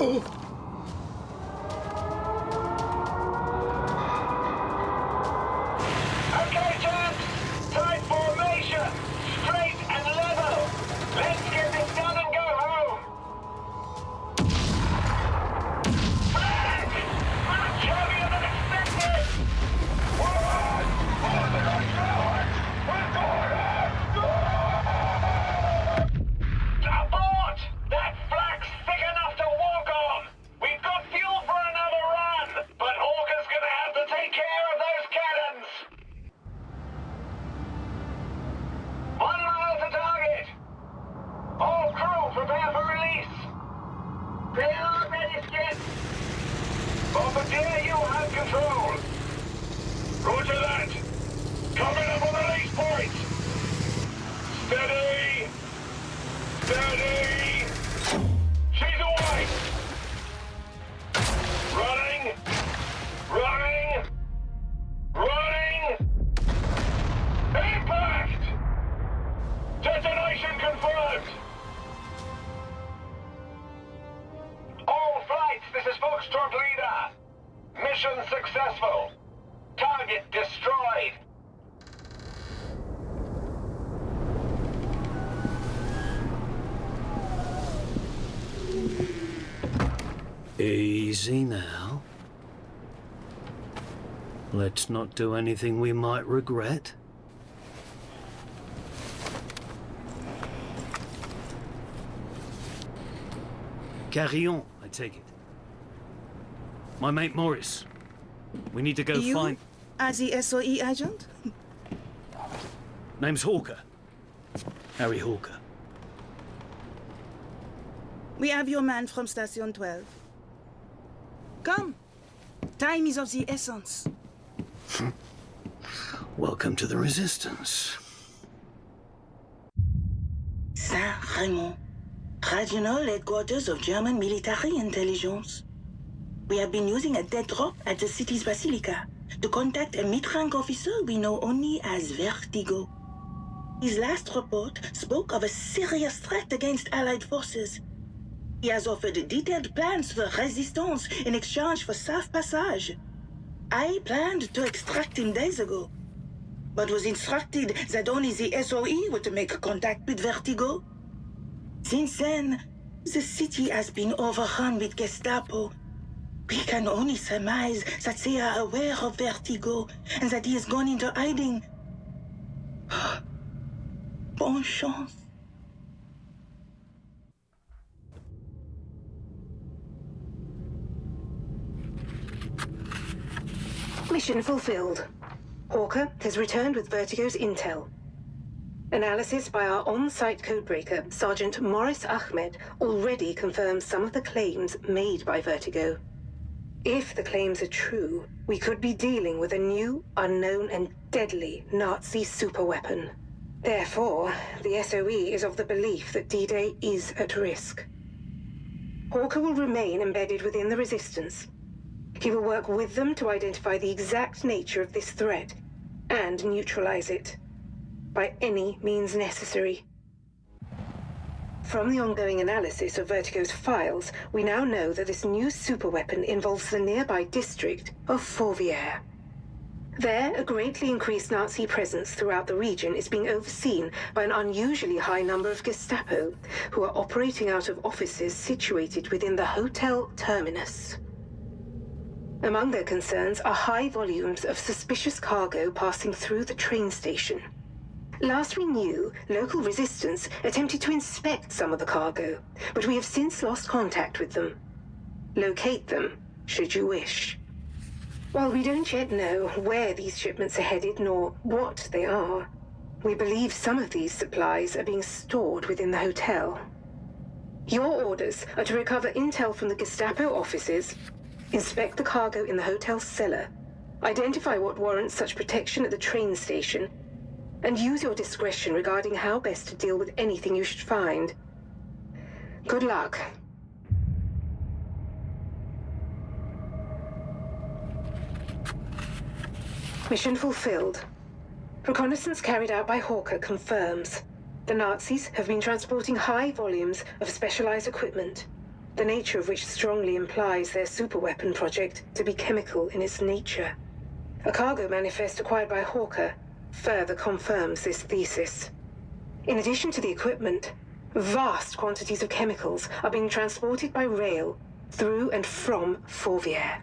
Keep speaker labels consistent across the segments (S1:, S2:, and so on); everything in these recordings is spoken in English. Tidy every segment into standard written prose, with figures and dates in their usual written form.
S1: Okay, chaps! Tight formation! Straight and level! Let's get this done and go home! Flank! Much heavier than expected! Forward! Forward on forward! We're Abort! That flak's thick enough to walk on! We've got fuel for another run, but Hawker's gonna have to take care of those cannons! 1 mile to target! All crew prepare for release! Payload ready, Skip! Bombardier, you have control! Roger that! Coming up on the release point! Steady! Steady! She's away! Running! Running! Running! Impact! Detonation confirmed! All flights, this is Foxtrot Leader. Mission successful. Target destroyed.
S2: Easy now. Let's not do anything we might regret. Carillon, I take it. My mate Morris. We need to go
S3: You
S2: find...
S3: are the SOE agent?
S2: Name's Hawker. Harry Hawker.
S3: We have your man from Station 12. Come. Time is of the essence.
S2: Welcome to the Resistance.
S4: Saint-Raymond, regional headquarters of German military intelligence. We have been using a dead drop at the city's basilica to contact a mid-rank officer we know only as Vertigo. His last report spoke of a serious threat against Allied forces. He has offered detailed plans to the Resistance in exchange for safe passage. I planned to extract him days ago, but was instructed that only the SOE were to make contact with Vertigo. Since then, the city has been overrun with Gestapo. We can only surmise that they are aware of Vertigo and that he has gone into hiding. Bonne chance.
S5: Mission fulfilled. Hawker has returned with Vertigo's intel. Analysis by our on-site codebreaker, Sergeant Morris Ahmed, already confirms some of the claims made by Vertigo. If the claims are true, we could be dealing with a new, unknown, and deadly Nazi superweapon. Therefore, the SOE is of the belief that D-Day is at risk. Hawker will remain embedded within the Resistance. He will work with them to identify the exact nature of this threat and neutralize it, by any means necessary. From the ongoing analysis of Vertigo's files, we now know that this new superweapon involves the nearby district of Fourvière. There, a greatly increased Nazi presence throughout the region is being overseen by an unusually high number of Gestapo, who are operating out of offices situated within the Hotel Terminus. Among their concerns are high volumes of suspicious cargo passing through the train station. Last we knew, local resistance attempted to inspect some of the cargo, but we have since lost contact with them. Locate them, should you wish. While we don't yet know where these shipments are headed nor what they are, we believe some of these supplies are being stored within the hotel. Your orders are to recover intel from the Gestapo offices, inspect the cargo in the hotel's cellar, identify what warrants such protection at the train station, and use your discretion regarding how best to deal with anything you should find. Good luck. Mission fulfilled. Reconnaissance carried out by Hawker confirms the Nazis have been transporting high volumes of specialized equipment. the nature of which strongly implies their superweapon project to be chemical in its nature. A cargo manifest acquired by Hawker further confirms this thesis. In addition to the equipment, vast quantities of chemicals are being transported by rail through and from Fourvière.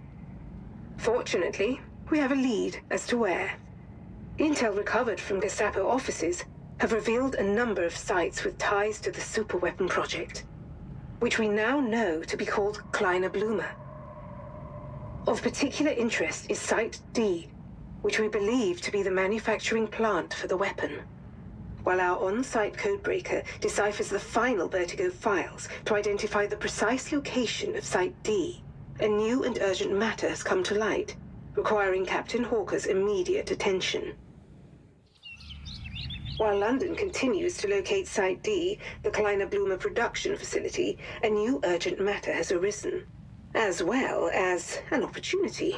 S5: Fortunately, we have a lead as to where. Intel recovered from Gestapo offices have revealed a number of sites with ties to the superweapon project, which we now know to be called Kleine Blume. Of particular interest is Site D, which we believe to be the manufacturing plant for the weapon. While our on-site codebreaker deciphers the final Vertigo files to identify the precise location of Site D, a new and urgent matter has come to light, requiring Captain Hawker's immediate attention. While London continues to locate Site D, the Kleine Blume production facility, a new urgent matter has arisen, as well as an opportunity.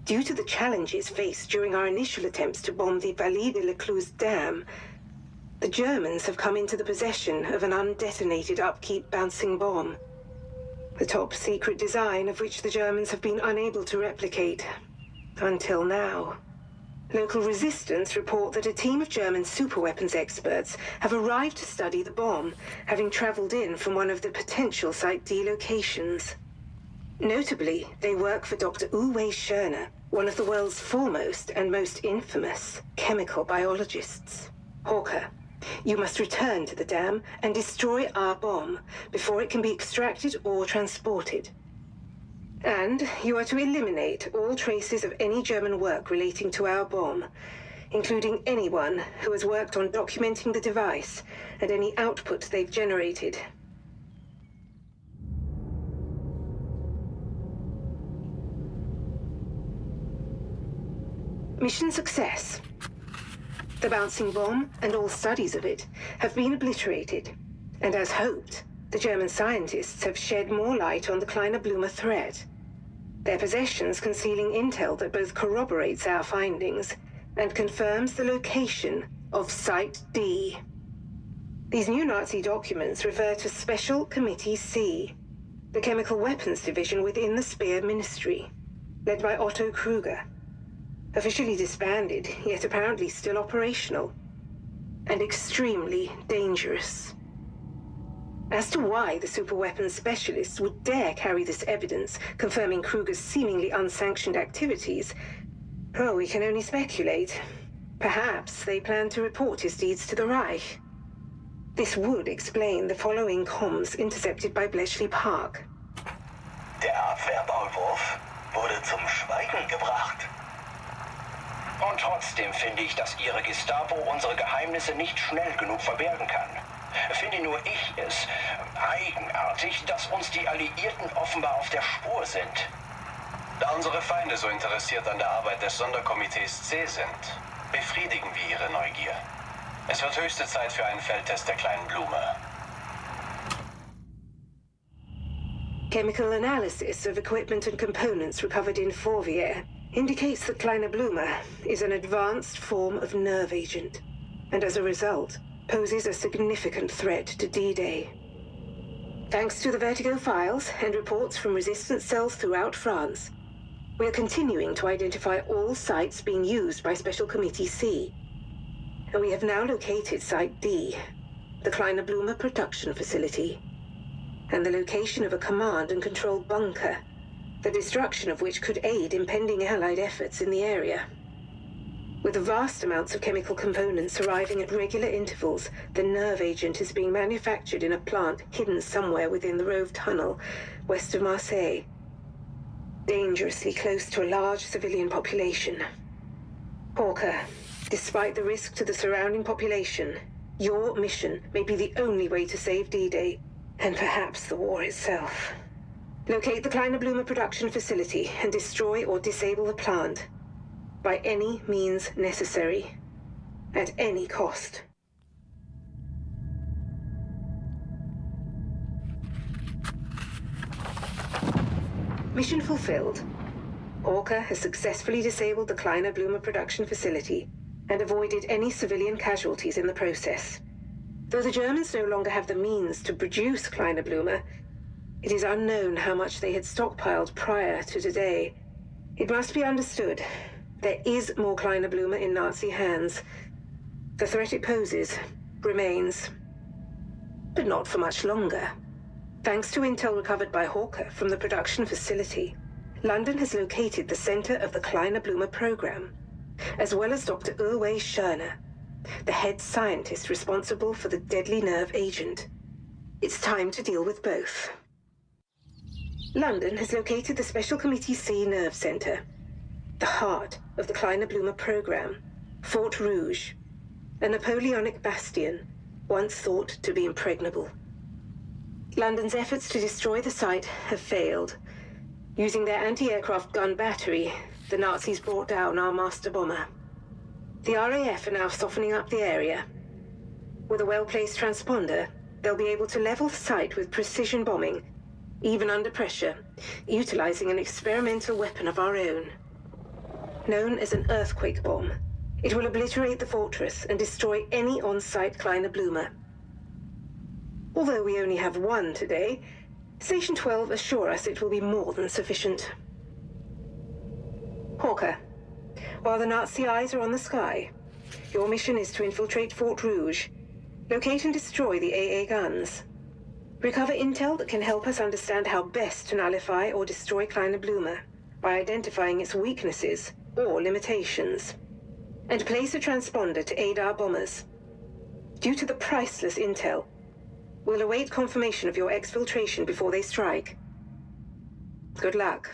S5: Due to the challenges faced during our initial attempts to bomb the Vallée de la Cluse Dam, the Germans have come into the possession of an undetonated upkeep bouncing bomb, the top-secret design of which the Germans have been unable to replicate, until now. Local resistance report that a team of German superweapons experts have arrived to study the bomb, having traveled in from one of the potential Site D locations. Notably, they work for Dr. Uwe Schörner, one of the world's foremost and most infamous chemical biologists. Hawker, you must return to the dam and destroy our bomb before it can be extracted or transported. And you are to eliminate all traces of any German work relating to our bomb, including anyone who has worked on documenting the device and any output they've generated. Mission success. The bouncing bomb and all studies of it have been obliterated, and as hoped, the German scientists have shed more light on the Kleine Blume threat. Their possessions concealing intel that both corroborates our findings and confirms the location of Site D. These new Nazi documents refer to Special Committee C, the chemical weapons division within the Speer Ministry, led by Otto Kruger. Officially disbanded, yet apparently still operational, and extremely dangerous. As to why the superweapons specialists would dare carry this evidence confirming Kruger's seemingly unsanctioned activities, oh, we can only speculate. Perhaps they plan to report his deeds to the Reich. This would explain the following comms intercepted by Bletchley Park.
S1: Der Abwehrmaulwurf wurde zum Schweigen gebracht. Und trotzdem finde ich, dass Ihre Gestapo unsere Geheimnisse nicht schnell genug verbergen kann. Finde nur ich es eigenartig, dass uns die Alliierten offenbar auf der Spur sind.
S6: Da unsere Feinde so interessiert an der Arbeit des Sonderkomitees C sind, befriedigen wir ihre Neugier. Es wird höchste Zeit für einen Feldtest der kleinen Blume.
S5: Chemical analysis of equipment and components recovered in Fourvière indicates that Kleine Blume is an advanced form of nerve agent, and as a result, poses a significant threat to D-Day. Thanks to the Vertigo files and reports from resistance cells throughout France, we are continuing to identify all sites being used by Special Committee C. And we have now located Site D, the Kleine Blume production facility, and the location of a command and control bunker, the destruction of which could aid impending Allied efforts in the area. With vast amounts of chemical components arriving at regular intervals, the nerve agent is being manufactured in a plant hidden somewhere within the Rove Tunnel, west of Marseille, dangerously close to a large civilian population. Hawker, despite the risk to the surrounding population, your mission may be the only way to save D-Day, and perhaps the war itself. Locate the Kleine Blume production facility and destroy or disable the plant, by any means necessary, at any cost. Mission fulfilled. Hawker has successfully disabled the Kleine Blume production facility and avoided any civilian casualties in the process. Though the Germans no longer have the means to produce Kleine Blume, It is unknown how much they had stockpiled prior to today. It must be understood, there is more Kleiner Blume in Nazi hands. The threat it poses remains, but not for much longer. Thanks to intel recovered by Hawker from the production facility, London has located the center of the Kleiner Blume program, as well as Dr. Ulwe Schörner, the head scientist responsible for the deadly nerve agent. It's time to deal with both. London has located the Special Committee C Nerve Center, the heart of the Kleiner Blume program, Fort Rouge, a Napoleonic bastion once thought to be impregnable. London's efforts to destroy the site have failed. Using their anti-aircraft gun battery, the Nazis brought down our master bomber. The RAF are now softening up the area. With a well-placed transponder, they'll be able to level the site with precision bombing, even under pressure, utilizing an experimental weapon of our own. Known as an earthquake bomb, it will obliterate the fortress and destroy any on-site Kleiner Blume. Although we only have one today, Station 12 assure us it will be more than sufficient. Hawker, while the Nazi eyes are on the sky, your mission is to infiltrate Fort Rouge, locate and destroy the AA guns, recover intel that can help us understand how best to nullify or destroy Kleiner Blume by identifying its weaknesses or limitations, and place a transponder to aid our bombers. Due to the priceless intel, we'll await confirmation of your exfiltration before they strike. Good luck.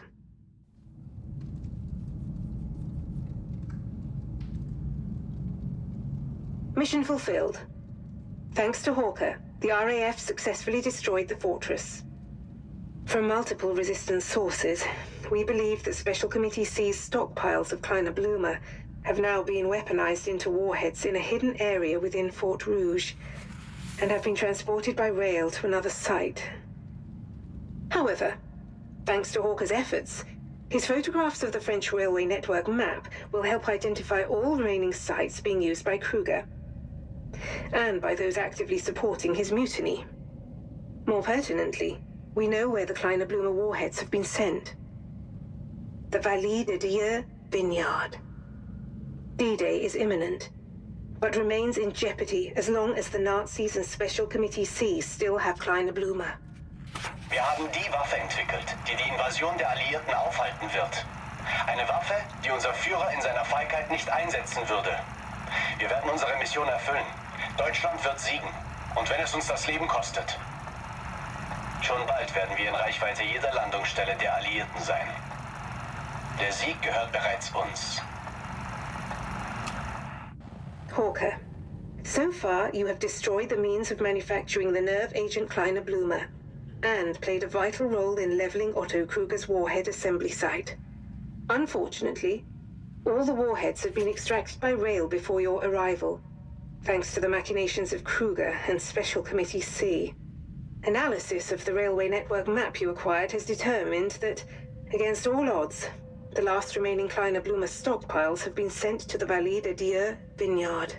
S5: Mission fulfilled. Thanks to Hawker, the RAF successfully destroyed the fortress. From multiple resistance sources, we believe that Special Committee C's stockpiles of Kleiner Blume have now been weaponized into warheads in a hidden area within Fort Rouge, and have been transported by rail to another site. However, thanks to Hawker's efforts, his photographs of the French railway network map will help identify all remaining sites being used by Kruger, and by those actively supporting his mutiny. More pertinently, we know where the Kleiner Blume warheads have been sent. The Vallée de Dieu vineyard. D-Day is imminent, but remains in jeopardy as long as the Nazis and Special Committee C still have Kleiner Blume.
S6: Wir haben die Waffe entwickelt, die die Invasion der Alliierten aufhalten wird. Eine Waffe, die unser Führer in seiner Feigheit nicht einsetzen würde. Wir werden unsere Mission erfüllen. Deutschland wird siegen, und wenn es uns das Leben kostet. Schon bald werden wir in Reichweite jeder Landungsstelle der Alliierten sein. Der Sieg gehört bereits uns.
S5: Hawker, so far you have destroyed the means of manufacturing the nerve agent Kleiner Blume, and played a vital role in leveling Otto Kruger's warhead assembly site. Unfortunately, all the warheads have been extracted by rail before your arrival, thanks to the machinations of Kruger and Special Committee C. Analysis of the railway network map you acquired has determined that, against all odds, the last remaining Kleiner Blume stockpiles have been sent to the Vallée de Dieu vineyard.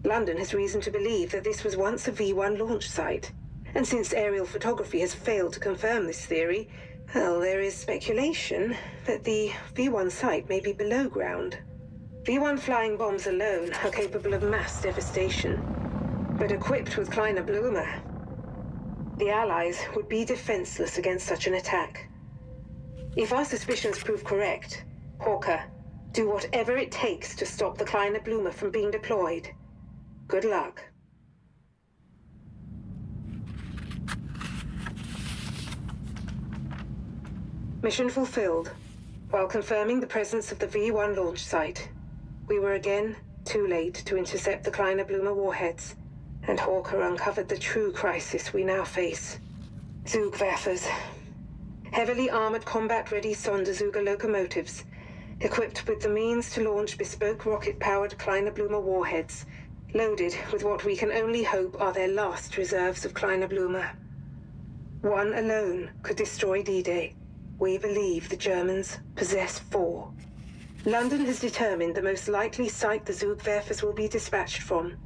S5: London has reason to believe that this was once a V1 launch site, and since aerial photography has failed to confirm this theory, well, there is speculation that the V1 site may be below ground. V1 flying bombs alone are capable of mass devastation, but equipped with Kleiner Blume, the Allies would be defenseless against such an attack. If our suspicions prove correct, Hawker, do whatever it takes to stop the Kleiner Blume from being deployed. Good luck. Mission fulfilled. While confirming the presence of the V1 launch site, we were again too late to intercept the Kleiner Blume warheads, and Hawker uncovered the true crisis we now face. Zugwerfers. Heavily armored combat-ready Sonderzuger locomotives, equipped with the means to launch bespoke rocket-powered Kleiner Blume warheads, loaded with what we can only hope are their last reserves of Kleiner Blume. One alone could destroy D-Day. We believe the Germans possess 4. London has determined the most likely site the Zugwerfers will be dispatched from.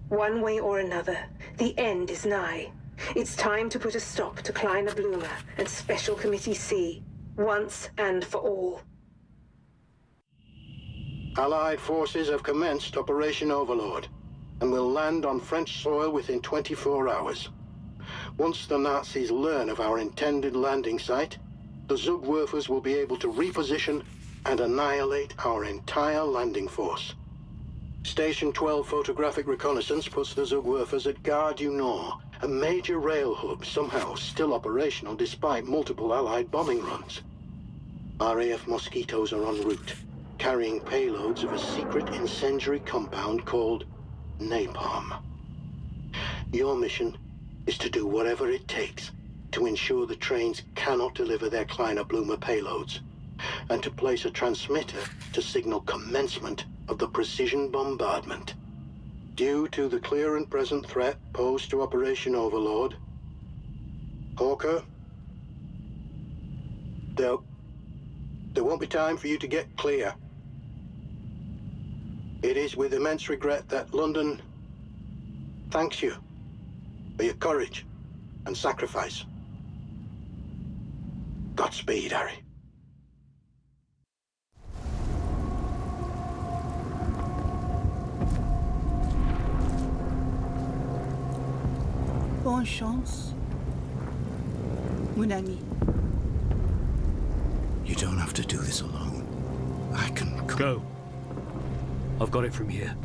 S5: One way or another, the end is nigh. It's time to put a stop to Kleiner Blumer and Special Committee C, once and for all.
S7: Allied forces have commenced Operation Overlord and will land on French soil within 24 hours. Once the Nazis learn of our intended landing site, the Zugwerfers will be able to reposition and annihilate our entire landing force. Station 12 photographic reconnaissance puts the Zugwerfers at Gare du Nord, a major rail hub somehow still operational despite multiple Allied bombing runs. RAF Mosquitoes are en route, carrying payloads of a secret incendiary compound called napalm. Your mission is to do whatever it takes to ensure the trains cannot deliver their Kleiner Blumer payloads, and to place a transmitter to signal commencement of the precision bombardment. Due to the clear and present threat posed to Operation Overlord, Hawker, there won't be time for you to get clear. It is with immense regret that London thanks you for your courage and sacrifice. Godspeed, Harry.
S3: Bonne chance, mon ami.
S7: You don't have to do this alone. I can
S2: Go. I've got it from here.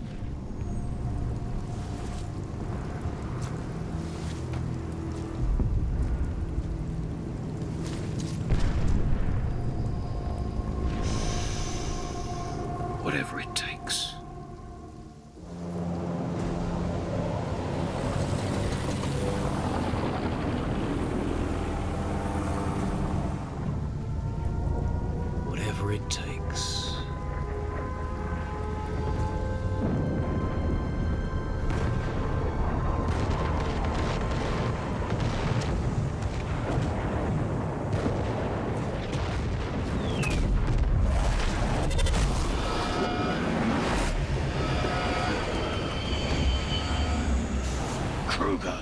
S2: Whatever it takes. Whatever it takes. Kruger.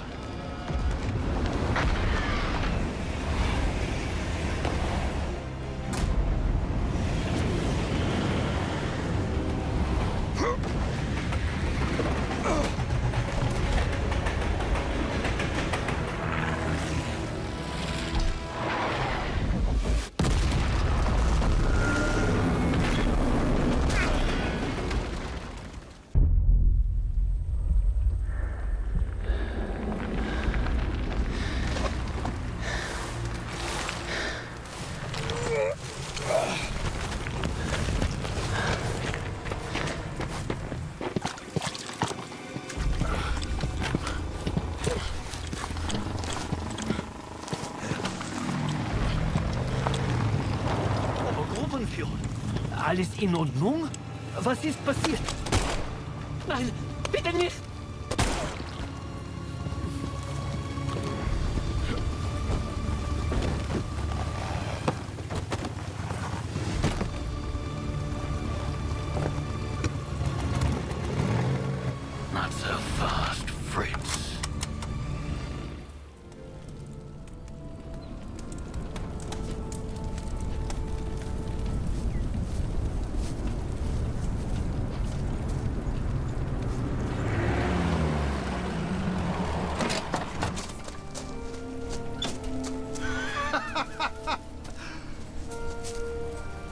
S2: Alles in Ordnung? Was ist passiert? Nein, bitte nicht! Not so fast, Fritz.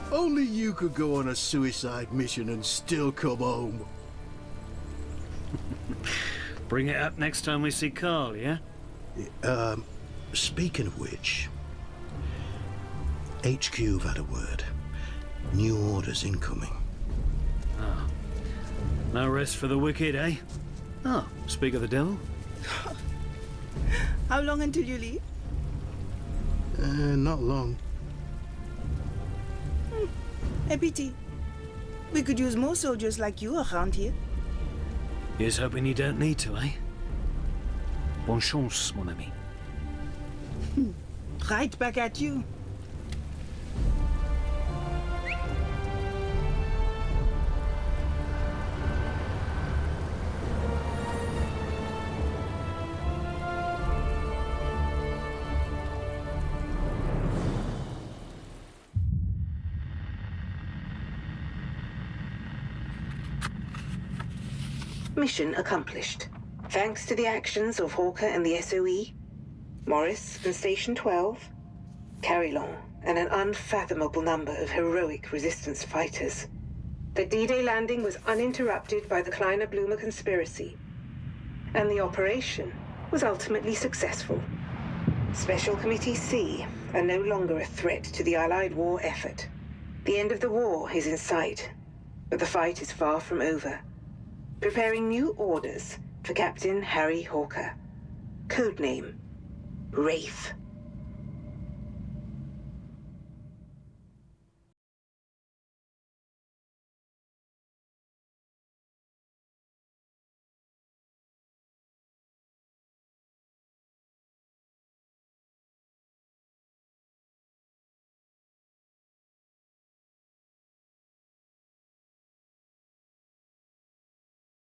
S8: Only you could go on a suicide mission and still come home.
S2: Bring it up next time we see Carl, yeah?
S8: Speaking of which, HQ have had a word. New orders incoming.
S2: Ah. No rest for the wicked, eh? Oh, speak of the devil.
S3: How long until you leave?
S8: Not long.
S3: A pity. We could use more soldiers like you around here.
S2: Here's hoping you don't need to, eh? Bonne chance, mon ami.
S3: Right back at you.
S5: mission accomplished. Thanks to the actions of Hawker and the SOE, Morris and Station 12, Carillon, and an unfathomable number of heroic resistance fighters, the D-Day landing was uninterrupted by the Kleiner-Blumer conspiracy, and the operation was ultimately successful. Special Committee C are no longer a threat to the Allied war effort. The end of the war is in sight, but the fight is far from over. Preparing new orders for Captain Harry Hawker. Codename Wraith.